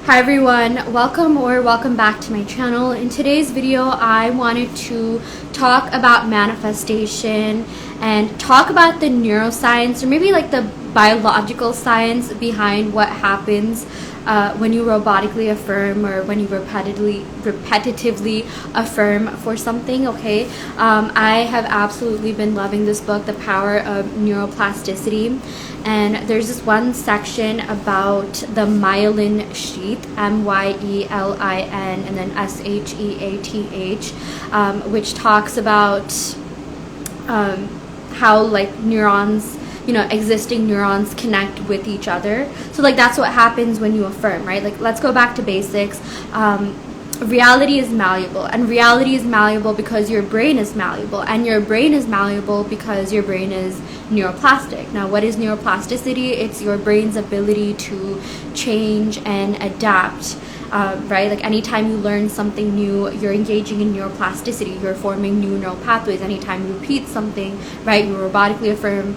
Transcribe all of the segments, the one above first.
Hi everyone, welcome back to my channel. In today's video, I wanted to talk about manifestation and talk about the neuroscience, or maybe like the biological science behind what happens when you robotically affirm, or when you repetitively affirm for something. Okay, I have absolutely been loving this book, The Power of Neuroplasticity. And there's this one section about the myelin sheath, MYELIN, and then SHEATH, which talks about how like neurons, existing neurons connect with each other. So like that's what happens when you affirm, right? Like, let's go back to basics. Reality is malleable, and reality is malleable because your brain is malleable, and your brain is malleable because your brain is neuroplastic. Now, what is neuroplasticity? It's your brain's ability to change and adapt, right? Like anytime you learn something new, you're engaging in neuroplasticity. You're forming new neural pathways. Anytime you repeat something, right, you robotically affirm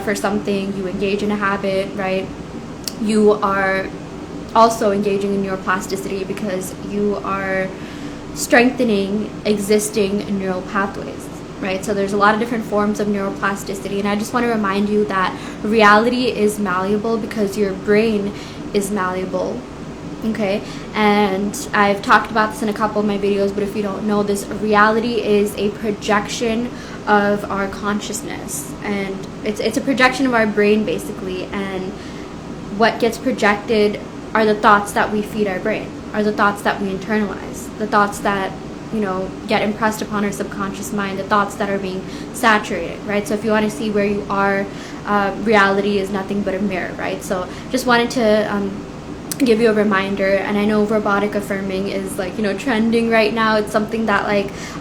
for something, you engage in a habit, right, you are also engaging in neuroplasticity because you are strengthening existing neural pathways, right? So there's a lot of different forms of neuroplasticity, and I just want to remind you that reality is malleable because your brain is malleable. Okay, and I've talked about this in a couple of my videos, but if you don't know this, reality is a projection of our consciousness, and it's a projection of our brain basically, and what gets projected are the thoughts that we feed our brain, are the thoughts that we internalize, the thoughts that get impressed upon our subconscious mind, the thoughts that are being saturated, right? So if you want to see where you are, reality is nothing but a mirror, right? So just wanted to give you a reminder. And I know robotic affirming is like trending right now. It's something that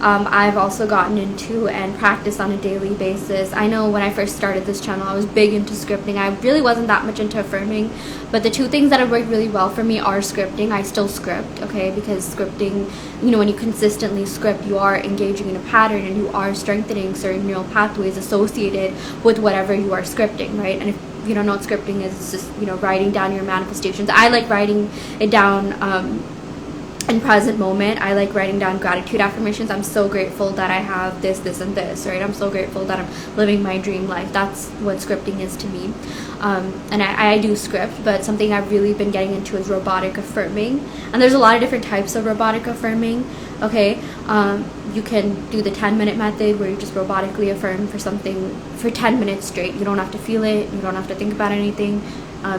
I've also gotten into and practice on a daily basis. I know when I first started this channel, I was big into scripting. I really wasn't that much into affirming, but the two things that have worked really well for me are scripting. I still script, okay, because scripting, when you consistently script, you are engaging in a pattern and you are strengthening certain neural pathways associated with whatever you are scripting, right? And if you don't know what scripting is, it's just writing down your manifestations. I like writing it down in present moment. I like writing down gratitude affirmations. I'm so grateful that I have this, and this, right? I'm so grateful that I'm living my dream life. That's what scripting is to me. And I do script, but something I've really been getting into is robotic affirming. And there's a lot of different types of robotic affirming, okay? You can do the 10-minute method where you just robotically affirm for something for 10 minutes straight. You don't have to feel it. You don't have to think about anything.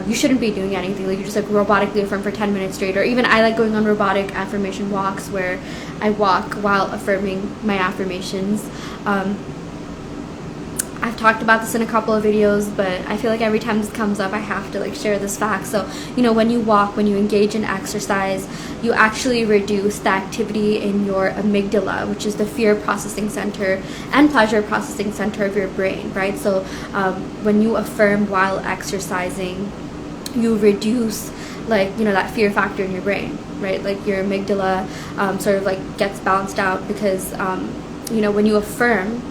You shouldn't be doing anything. Like, you just robotically affirm for 10 minutes straight. Or even I like going on robotic affirmation walks where I walk while affirming my affirmations. I've talked about this in a couple of videos, but I feel like every time this comes up, I have to share this fact. So, when you walk, when you engage in exercise, you actually reduce the activity in your amygdala, which is the fear processing center and pleasure processing center of your brain, right? So when you affirm while exercising, you reduce that fear factor in your brain, right? Like your amygdala gets balanced out because when you affirm,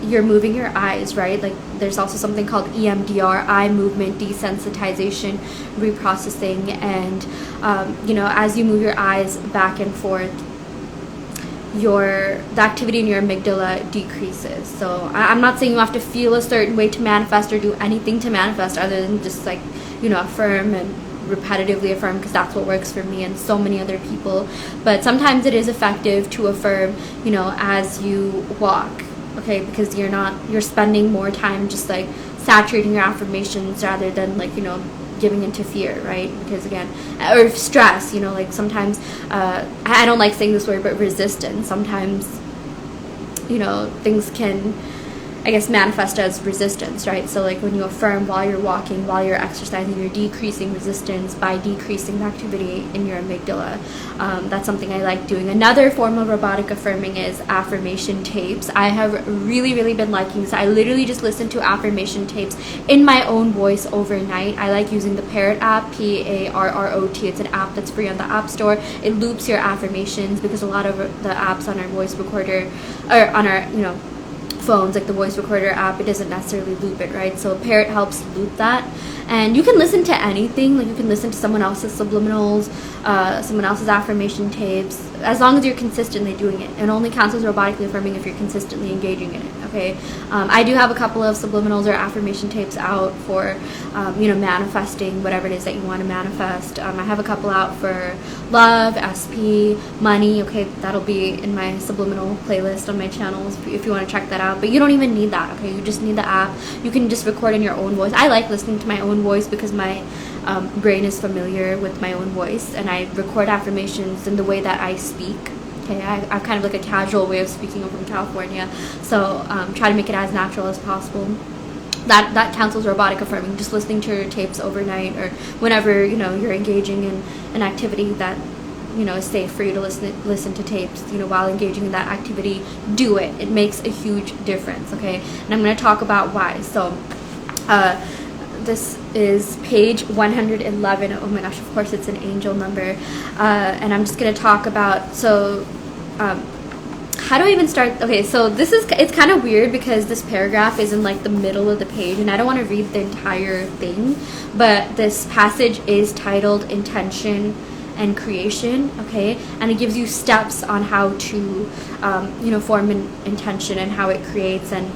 you're moving your eyes, right? Like, there's also something called EMDR, eye movement desensitization reprocessing, and as you move your eyes back and forth, the activity in your amygdala decreases. So I'm not saying you have to feel a certain way to manifest or do anything to manifest other than just affirm and repetitively affirm, because that's what works for me and so many other people. But sometimes it is effective to affirm as you walk, okay, because you're spending more time just saturating your affirmations rather than giving into fear, right? Because again, or stress, sometimes I don't like saying this word, but resistance. Sometimes things can, I guess, manifest as resistance, right? So when you affirm while you're walking, while you're exercising, you're decreasing resistance by decreasing the activity in your amygdala. That's something I like doing. Another form of robotic affirming is affirmation tapes. I have really been liking this. I literally just listen to affirmation tapes in my own voice overnight. I like using the Parrot app, Parrot. It's an app that's free on the App Store. It loops your affirmations because a lot of the apps on our voice recorder, or on our, phones, like the voice recorder app, it doesn't necessarily loop it, right? So Parrot helps loop that. And you can listen to anything, like you can listen to someone else's subliminals, someone else's affirmation tapes, as long as you're consistently doing it. It only counts as robotically affirming if you're consistently engaging in it, okay? I do have a couple of subliminals or affirmation tapes out for, manifesting whatever it is that you want to manifest. I have a couple out for love, SP, money, okay? That'll be in my subliminal playlist on my channels if you want to check that out. But you don't even need that, okay? You just need the app. You can just record in your own voice. I like listening to my own voice because my brain is familiar with my own voice, and I record affirmations in the way that I speak. Okay, I have kind of like a casual way of speaking. I'm from California, so try to make it as natural as possible. That counts as robotic affirming, just listening to your tapes overnight or whenever you're engaging in an activity that is safe for you to listen to tapes while engaging in that activity. Do it. It makes a huge difference, okay? And I'm going to talk about why. So this is page 111. Oh my gosh, of course it's an angel number. And I'm just going to talk about, how do I even start? Okay, so it's kind of weird because this paragraph is in like the middle of the page, and I don't want to read the entire thing, but this passage is titled Intention and Creation, okay? And it gives you steps on how to, form an intention and how it creates. And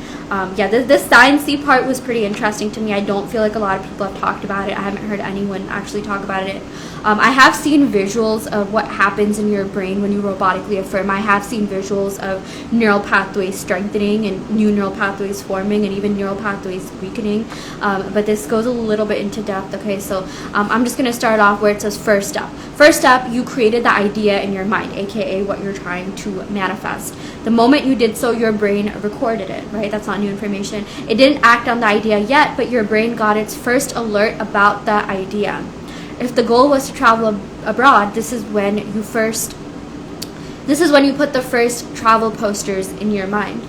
this sciencey part was pretty interesting to me. I don't feel like a lot of people have talked about it. I haven't heard anyone actually talk about it. I have seen visuals of what happens in your brain when you robotically affirm. I have seen visuals of neural pathways strengthening and new neural pathways forming and even neural pathways weakening. But this goes a little bit into depth, okay? So I'm just going to start off where it says first step. First step, you created the idea in your mind, aka what you're trying to manifest. The moment you did so, your brain recorded it, right? That's not new information. It didn't act on the idea yet, but your brain got its first alert about the idea. If the goal was to travel abroad, this is when you put the first travel posters in your mind.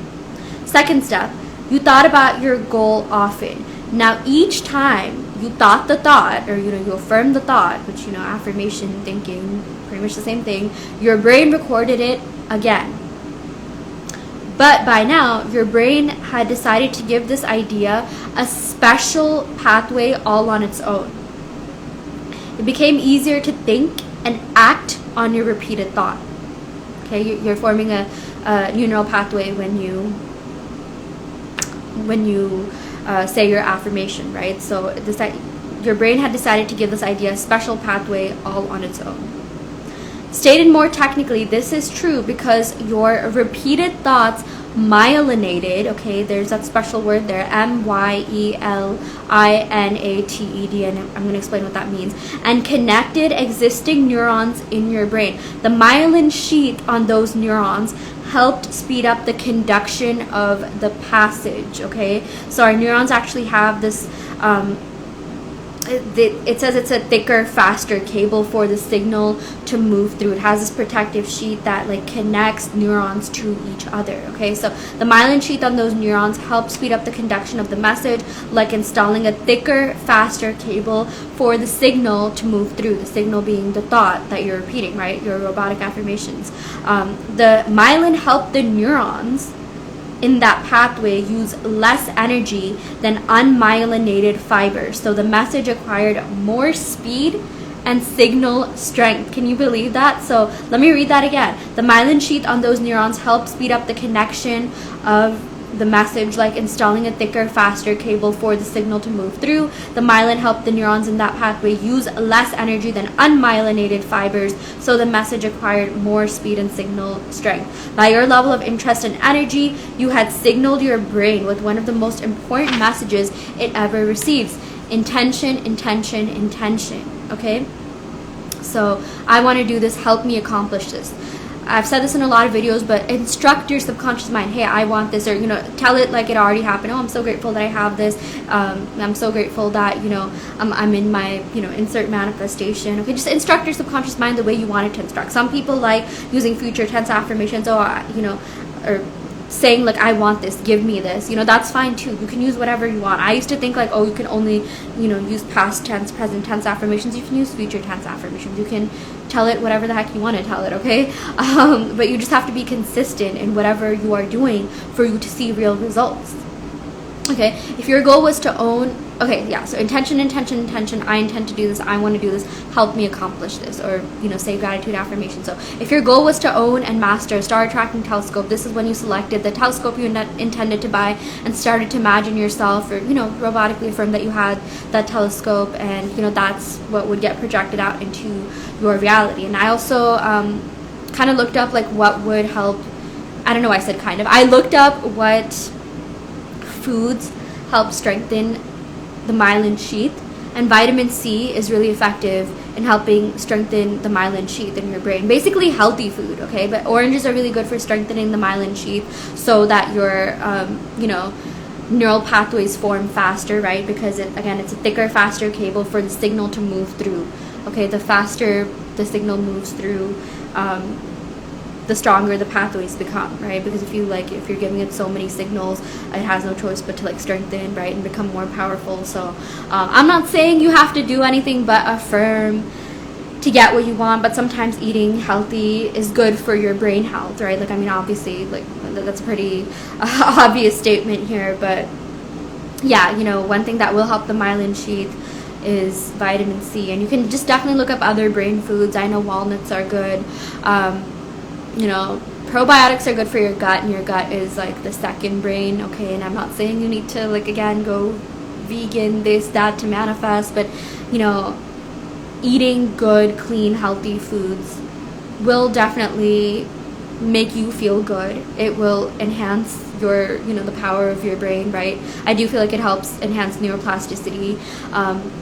Second step, you thought about your goal often. Now each time you thought the thought, or you affirmed the thought, which affirmation thinking, pretty much the same thing, your brain recorded it again. But by now, your brain had decided to give this idea a special pathway all on its own. It became easier to think and act on your repeated thought. Okay, you're forming a new neural pathway when you say your affirmation, right? So your brain had decided to give this idea a special pathway all on its own. Stated more technically, this is true because your repeated thoughts myelinated, okay, there's that special word there, myelinated, and I'm going to explain what that means, and connected existing neurons in your brain. The myelin sheath on those neurons helped speed up the conduction of the passage, okay? So our neurons actually have this, it says it's a thicker, faster cable for the signal to move through. It has this protective sheath that connects neurons to each other, okay? So the myelin sheath on those neurons helps speed up the conduction of the message, like installing a thicker, faster cable for the signal to move through, the signal being the thought that you're repeating, right? Your robotic affirmations. The myelin helped the neurons in that pathway use less energy than unmyelinated fibers. So the message acquired more speed and signal strength. Can you believe that? So let me read that again. The myelin sheath on those neurons help speed up the connection of the message, like installing a thicker, faster cable for the signal to move through. The myelin helped the neurons in that pathway use less energy than unmyelinated fibers, so the message acquired more speed and signal strength. By your level of interest and energy, you had signaled your brain with one of the most important messages it ever receives. Intention, intention, intention. Okay? So I want to do this. Help me accomplish this. I've said this in a lot of videos, but instruct your subconscious mind, hey, I want this, or tell it like it already happened. Oh, I'm so grateful that I have this. I'm so grateful that I'm in my insert manifestation. Okay, just instruct your subconscious mind the way you want it to instruct. Some people like using future tense affirmations. Or saying like, I want this, give me this, you know, that's fine too. You can use whatever you want. I used to think like, oh, you can only, you know, use past tense, present tense affirmations. You can use future tense affirmations. You can tell it whatever the heck you want to tell it, okay? But you just have to be consistent in whatever you are doing for you to see real results. Okay, if your goal was to own, okay, yeah, so intention, intention, intention, I intend to do this, I want to do this, help me accomplish this, or, you know, say gratitude affirmation. So if your goal was to own and master a star tracking telescope, this is when you selected the telescope you intended to buy and started to imagine yourself, or, you know, robotically affirm that you had that telescope, and, you know, that's what would get projected out into your reality. And I also kind of looked up like what would help, I don't know why I said kind of, I looked up what foods help strengthen the myelin sheath, and vitamin C is really effective in helping strengthen the myelin sheath in your brain. Basically healthy food, okay? But oranges are really good for strengthening the myelin sheath so that your you know, neural pathways form faster, right? Because it, again, it's a thicker, faster cable for the signal to move through. Okay, the faster the signal moves through, the stronger the pathways become, right? Because if you're giving it so many signals, it has no choice but to like strengthen, right, and become more powerful. So I'm not saying you have to do anything but affirm to get what you want, but sometimes eating healthy is good for your brain health, right? Like, I mean, obviously, like, that's a pretty obvious statement here, but yeah, you know, one thing that will help the myelin sheath is vitamin C, and you can just definitely look up other brain foods. I know walnuts are good. You know, probiotics are good for your gut, and your gut is like the second brain, okay? And I'm not saying you need to, like, again, go vegan, this, that, to manifest, but, you know, eating good, clean, healthy foods will definitely make you feel good. It will enhance your, you know, the power of your brain, right? I do feel like it helps enhance neuroplasticity.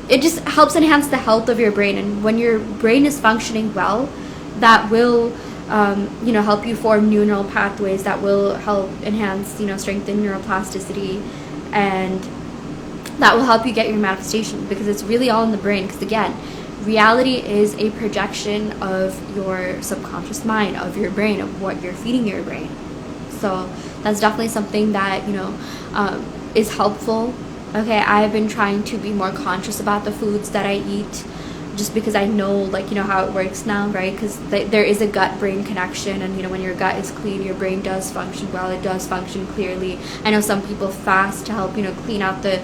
It just helps enhance the health of your brain, and when your brain is functioning well, that will you know, help you form new neural pathways that will help enhance, you know, strengthen neuroplasticity, and that will help you get your manifestation, because it's really all in the brain. Because again, reality is a projection of your subconscious mind, of your brain, of what you're feeding your brain. So that's definitely something that, you know, is helpful. Okay, I've been trying to be more conscious about the foods that I eat, just because I know, like, you know, how it works now, right? Because there is a gut-brain connection, and, you know, when your gut is clean, your brain does function well, it does function clearly. I know some people fast to help, you know, clean out the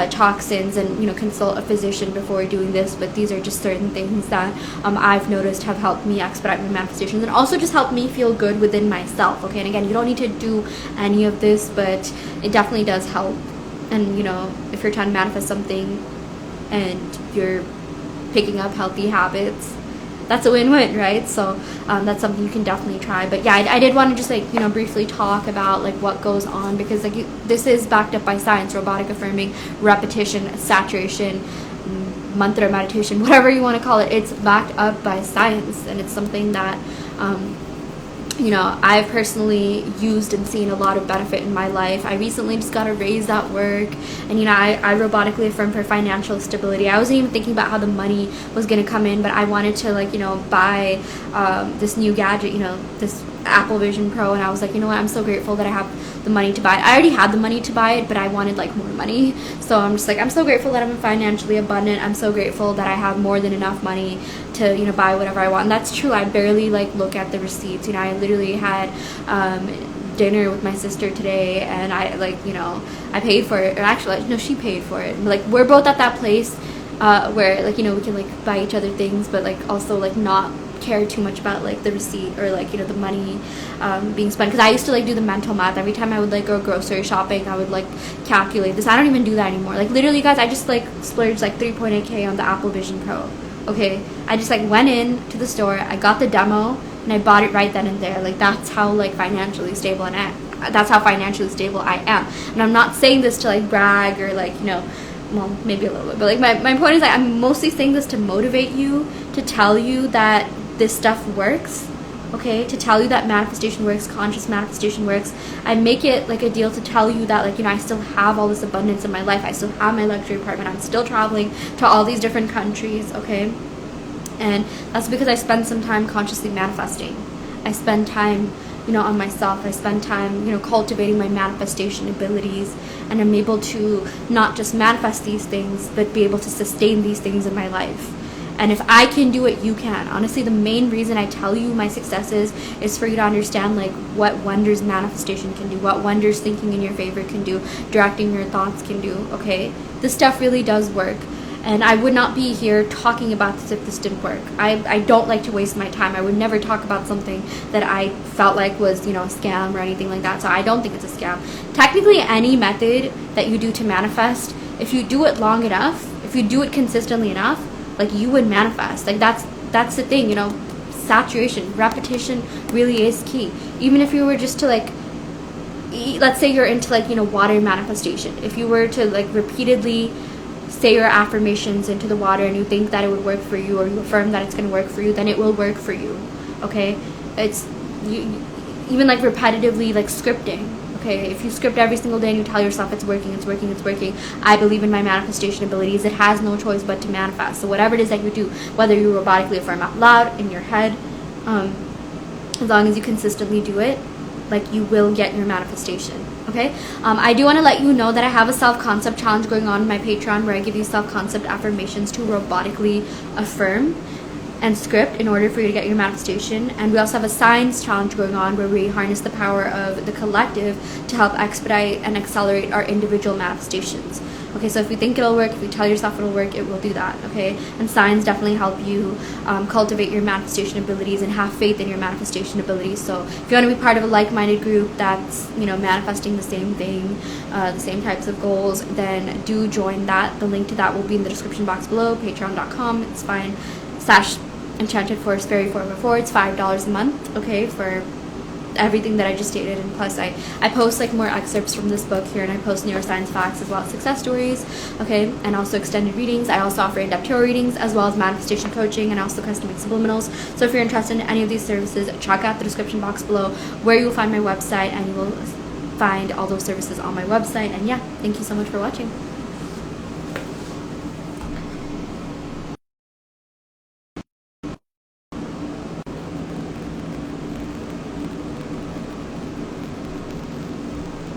toxins, and, you know, consult a physician before doing this, but these are just certain things that I've noticed have helped me expedite my manifestations, and also just help me feel good within myself, okay? And again, you don't need to do any of this, but it definitely does help. And, you know, if you're trying to manifest something and you're picking up healthy habits, that's a win-win, right? So that's something you can definitely try. But yeah, I did want to just, like, you know, briefly talk about like what goes on, because like this is backed up by science. Robotic affirming, repetition, saturation, mantra meditation, whatever you want to call it, it's backed up by science, and it's something that you know, I've personally used and seen a lot of benefit in my life. I recently just got a raise at work, and, you know, I robotically affirmed for financial stability. I wasn't even thinking about how the money was going to come in, but I wanted to, like, you know, buy this new gadget, you know, this Apple Vision Pro, and I was like, you know what, I'm so grateful that I have the money to buy it. I already had the money to buy it, but I wanted, like, more money. So I'm just like, I'm so grateful that I'm financially abundant. I'm so grateful that I have more than enough money to, you know, buy whatever I want. And that's true. I barely, like, look at the receipts. You know, I literally had dinner with my sister today, and I, like, you know, I paid for it. Or actually, no, she paid for it. Like, we're both at that place where, like, you know, we can, like, buy each other things, but, like, also, like, not care too much about, like, the receipt, or, like, you know, the money being spent. Because I used to, like, do the mental math every time I would, like, go grocery shopping. I would, like, calculate this. I don't even do that anymore. Like, literally, guys, I just, like, splurged like 3.8K on the Apple Vision Pro. Okay, I just, like, went in to the store, I got the demo, and I bought it right then and there. Like, that's how, like, financially stable and that's how financially stable I am. And I'm not saying this to, like, brag, or, like, you know, well, maybe a little bit, but, like, my point is that I'm mostly saying this to motivate you, to tell you that this stuff works, okay? To tell you that manifestation works, conscious manifestation works. I make it, like, a deal to tell you that, like, you know, I still have all this abundance in my life. I still have my luxury apartment. I'm still traveling to all these different countries, okay? And that's because I spend some time consciously manifesting. I spend time on myself. I spend time, cultivating my manifestation abilities, and I'm able to not just manifest these things, but be able to sustain these things in my life. And if I can do it, you can. Honestly, the main reason I tell you my successes is for you to understand like what wonders manifestation can do, what wonders thinking in your favor can do, directing your thoughts can do, okay? This stuff really does work. And I would not be here talking about this if this didn't work. I don't like to waste my time. I would never talk about something that I felt like was, a scam or anything like that. So I don't think it's a scam. Technically, any method that you do to manifest, if you do it long enough, if you do it consistently enough, like you would manifest. Like that's the thing, saturation, repetition really is key. Even if you were just to like, let's say you're into like, water manifestation. If you were to like repeatedly say your affirmations into the water and you think that it would work for you, or you affirm that it's going to work for you, then it will work for you, okay? It's even like repetitively like scripting, okay? If you script every single day and you tell yourself it's working, it's working, it's working, I believe in my manifestation abilities, it has no choice but to manifest. So whatever it is that you do, whether you robotically affirm out loud, in your head, as long as you consistently do it, like you will get your manifestation. Okay, I do want to let you know that I have a self-concept challenge going on in my Patreon, where I give you self-concept affirmations to robotically affirm and script in order for you to get your manifestation. And we also have a science challenge going on, where we harness the power of the collective to help expedite and accelerate our individual manifestations. Okay, so if you think it'll work, if you tell yourself it'll work, it will do that, okay? And signs definitely help you cultivate your manifestation abilities and have faith in your manifestation abilities. So if you want to be part of a like-minded group that's, manifesting the same thing, the same types of goals, then do join that. The link to that will be in the description box below, patreon.com. It's fine. /Enchanted Forest Fairy 4x4. It's $5 a month, okay, for everything that I just stated. And plus I post like more excerpts from this book here, and I post neuroscience facts as well as success stories, okay, and also extended readings. I also offer in-depth tarot readings as well as manifestation coaching, and also custom-made subliminals. So if you're interested in any of these services, check out the description box below, where you will find my website, and you will find all those services on my website. And yeah, thank you so much for watching.